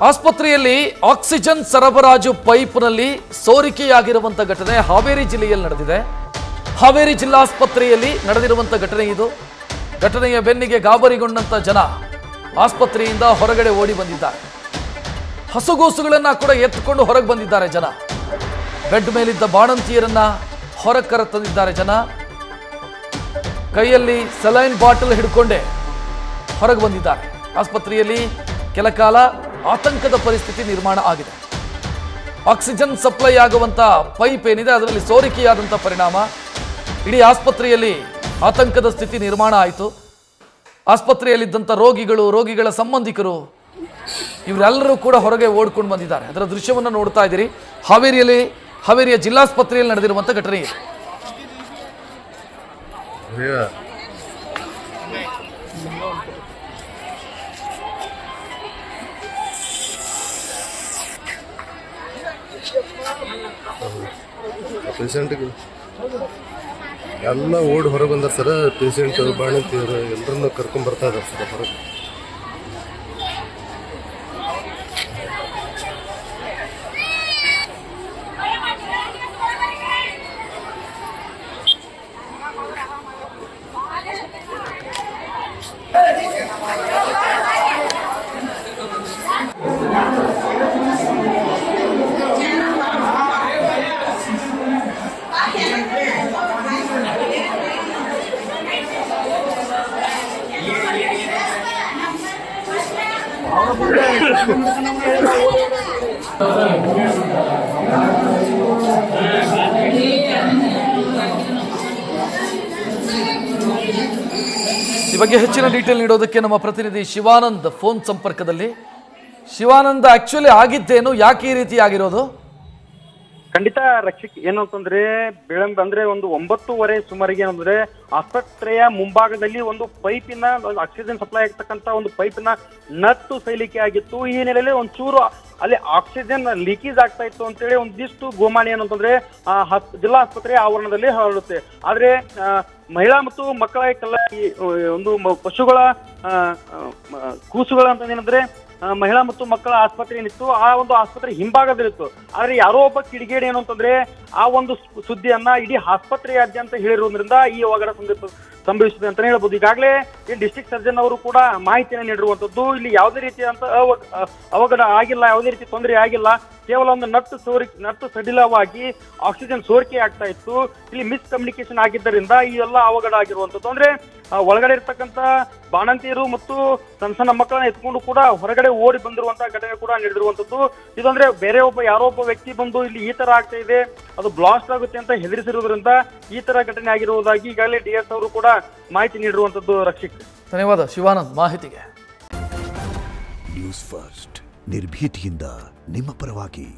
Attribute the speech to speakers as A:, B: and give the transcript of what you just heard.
A: ಆಸ್ಪತ್ರೆಯಲ್ಲಿ ಆಕ್ಸಿಜನ್ ಸರಬರಾಜು ಪೈಪ್ನಲ್ಲಿ ಸೋರಿಕೆಯಾಗಿರುವಂಥ ಘಟನೆ ಹಾವೇರಿ ಜಿಲ್ಲೆಯಲ್ಲಿ ನಡೆದಿದೆ. ಹಾವೇರಿ ಜಿಲ್ಲಾಸ್ಪತ್ರೆಯಲ್ಲಿ ನಡೆದಿರುವಂಥ ಘಟನೆ ಇದು. ಘಟನೆಯ ಬೆನ್ನಿಗೆ ಗಾಬರಿಗೊಂಡಂತ ಜನ ಆಸ್ಪತ್ರೆಯಿಂದ ಹೊರಗಡೆ ಓಡಿ ಬಂದಿದ್ದಾರೆ. ಹಸುಗೂಸುಗಳನ್ನ ಕೂಡ ಎತ್ತಿಕೊಂಡು ಹೊರಗೆ ಬಂದಿದ್ದಾರೆ ಜನ. ಬೆಡ್ ಮೇಲಿದ್ದ ಬಾಣಂತಿಯರನ್ನ ಹೊರಗೆ ಕರೆತಂದಿದ್ದಾರೆ ಜನ. ಕೈಯಲ್ಲಿ ಸಲೈನ್ ಬಾಟಲ್ ಹಿಡ್ಕೊಂಡೇ ಹೊರಗೆ ಬಂದಿದ್ದಾರೆ. ಆಸ್ಪತ್ರೆಯಲ್ಲಿ ಕೆಲ ಕಾಲ ಆತಂಕದ ಪರಿಸ್ಥಿತಿ ನಿರ್ಮಾಣ ಆಗಿದೆ. ಆಕ್ಸಿಜನ್ ಸಪ್ಲೈ ಆಗುವಂತ ಪೈಪ್ ಏನಿದೆ ಅದರಲ್ಲಿ ಸೋರಿಕೆಯಾದಂಥ ಪರಿಣಾಮ ಇಡೀ ಆಸ್ಪತ್ರೆಯಲ್ಲಿ ಆತಂಕದ ಸ್ಥಿತಿ ನಿರ್ಮಾಣ ಆಯಿತು. ಆಸ್ಪತ್ರೆಯಲ್ಲಿದ್ದಂಥ ರೋಗಿಗಳು, ರೋಗಿಗಳ ಸಂಬಂಧಿಕರು ಇವರೆಲ್ಲರೂ ಕೂಡ ಹೊರಗೆ ಓಡ್ಕೊಂಡು ಬಂದಿದ್ದಾರೆ. ಅದರ ದೃಶ್ಯವನ್ನು ನೋಡ್ತಾ ಇದ್ದೀರಿ. ಹಾವೇರಿಯ ಜಿಲ್ಲಾಸ್ಪತ್ರೆಯಲ್ಲಿ ನಡೆದಿರುವಂಥ ಘಟನೆ ಇದೆ.
B: ಪೇಷಂಟ್ಗೆ ಎಲ್ಲ ಓಡಿ ಹೊರಗೆ ಬಂದಾರ ಸರ್. ಪೇಷಂಟ್ ಬಾಣಂತಿಯವರು ಎಲ್ಲರನ್ನು ಕರ್ಕೊಂಡ್ ಬರ್ತಾ ಇದಾರೆ ಸರ್ ಹೊರಗೆ.
A: ಈ ಬಗ್ಗೆ ಹೆಚ್ಚಿನ ಡೀಟೇಲ್ ನೀಡೋದಕ್ಕೆ ನಮ್ಮ ಪ್ರತಿನಿಧಿ ಶಿವಾನಂದ್ ಫೋನ್ ಸಂಪರ್ಕದಲ್ಲಿ. ಶಿವಾನಂದ್, ಆಕ್ಚುಲಿ ಆಗಿದ್ದೇನು, ಯಾಕೆ ಈ ರೀತಿ ಆಗಿರೋದು?
C: ಖಂಡಿತ ರಕ್ಷಕ್, ಏನು ಅಂತಂದ್ರೆ ಬೆಳಂಬ ಅಂದ್ರೆ ಒಂದು 9:30 ಸುಮಾರಿಗೆ ಏನಂದ್ರೆ ಆಸ್ಪತ್ರೆಯ ಮುಂಭಾಗದಲ್ಲಿ ಒಂದು ಪೈಪಿನ ಆಕ್ಸಿಜನ್ ಸಪ್ಲೈ ಆಗ್ತಕ್ಕಂತ ಒಂದು ಪೈಪಿನ ನಟ್ಟು ಸೈಲಿಕೆ ಆಗಿತ್ತು. ಈ ಹಿನ್ನೆಲೆಯಲ್ಲಿ ಒಂಚೂರು ಅಲ್ಲಿ ಆಕ್ಸಿಜನ್ ಲೀಕೇಜ್ ಆಗ್ತಾ ಇತ್ತು ಅಂತೇಳಿ ಒಂದಿಷ್ಟು ಗೋಮಾನಿ ಏನಂತಂದ್ರೆ ಜಿಲ್ಲಾ ಆಸ್ಪತ್ರೆಯ ಆವರಣದಲ್ಲಿ ಹರಡುತ್ತೆ. ಆದ್ರೆ ಮಹಿಳಾ ಮತ್ತು ಮಕ್ಕಳ ಒಂದು ಪಶುಗಳ ಕೂಸುಗಳ ಅಂತ ಏನಂದ್ರೆ ಮಹಿಳಾ ಮತ್ತು ಮಕ್ಕಳ ಆಸ್ಪತ್ರೆ ಏನಿತ್ತು ಆ ಒಂದು ಆಸ್ಪತ್ರೆ ಹಿಂಭಾಗದಲ್ಲಿತ್ತು. ಆದ್ರೆ ಯಾರೋ ಒಬ್ಬ ಕಿಡಿಗೇಡಿ ಏನು ಅಂತಂದ್ರೆ ಆ ಒಂದು ಸುದ್ದಿಯನ್ನ ಇಡೀ ಆಸ್ಪತ್ರೆಯಾದ್ಯಂತ ಹೇಳಿರೋದ್ರಿಂದ ಈ ಅವಘಡ ಸಂಭವಿಸಿದೆ ಅಂತಾನೆ ಹೇಳ್ಬೋದು. ಈಗಾಗಲೇ ಈ ಡಿಸ್ಟ್ರಿಕ್ಟ್ ಸರ್ಜನ್ ಅವರು ಕೂಡ ಮಾಹಿತಿಯನ್ನು ನೀಡಿರುವಂತದ್ದು. ಇಲ್ಲಿ ಯಾವುದೇ ರೀತಿಯಂತ ಅವಘಡ ಆಗಿಲ್ಲ, ಯಾವುದೇ ರೀತಿ ತೊಂದರೆ ಆಗಿಲ್ಲ. ಕೇವಲ ಒಂದು ನಟ್ಟು ಸಡಿಲವಾಗಿ ಆಕ್ಸಿಜನ್ ಸೋರಿಕೆ ಆಗ್ತಾ ಇತ್ತು. ಇಲ್ಲಿ ಮಿಸ್ಕಮ್ಯುನಿಕೇಶನ್ ಆಗಿದ್ದರಿಂದ ಈ ಎಲ್ಲ ಅವಘಡ ಆಗಿರುವಂತದ್ದು. ಅಂದ್ರೆ ಒಳಗಡೆ ಇರ್ತಕ್ಕಂಥ ಬಾಣಂತಿಯರು ಮತ್ತು ಸಣ್ಣ ಮಕ್ಕಳನ್ನ ಎತ್ಕೊಂಡು ಕೂಡ ಹೊರಗಡೆ ಓಡಿ ಬಂದಿರುವಂತಹ ಘಟನೆ ಕೂಡ ನಡೆದಿರುವಂತದ್ದು. ಇದಂದ್ರೆ ಬೇರೆ ಯಾರೋ ಒಬ್ಬ ವ್ಯಕ್ತಿ ಬಂದು ಇಲ್ಲಿ ಈ ತರ ಆಗ್ತಾ ಇದೆ, ಅದು ಬ್ಲಾಸ್ಟ್ ಆಗುತ್ತೆ ಅಂತ ಹೆದರಿಸಿರುವುದರಿಂದ ಈ ತರ ಘಟನೆ ಆಗಿರುವುದಾಗಿ ಈಗಾಗಲೇ DS ಅವರು ಕೂಡ ಮಾಹಿತಿ ನೀಡಿರುವಂತದ್ದು. ರಕ್ಷಿಕ್,
A: ಧನ್ಯವಾದ ಶಿವಾನಂದ್ ಮಾಹಿತಿಗೆ.
D: ನ್ಯೂಸ್ ಫಸ್ಟ್, ನಿರ್ಭೀತಿಯಿಂದ ನಿಮ್ಮ ಪರವಾಗಿ.